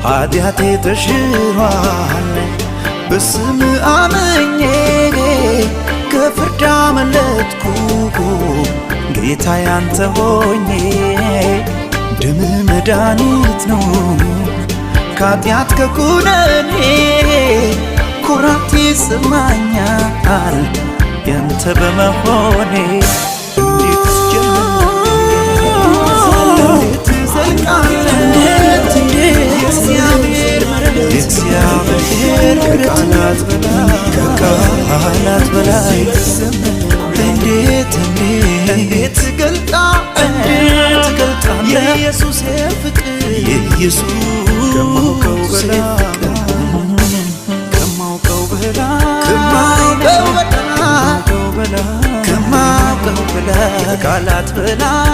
ኃጢአቴ ተሽሯል በስም አምኜ ከፍርድ አመለጥኩ ጌታ ያንተ ሆኜ ደም መድኃኒት ነው ከኃጢአት ከኩነኔ ኩራት ይሰማኛል ያንተ በመሆኔ እንዴት ዘልቃለህ የእግዚአብሔር ከቃላት በላይ እንዴት ገልጣ የኢየሱስ ፍቅር የኢየሱስ ከማውቀው በላይ ከቃላት በላይ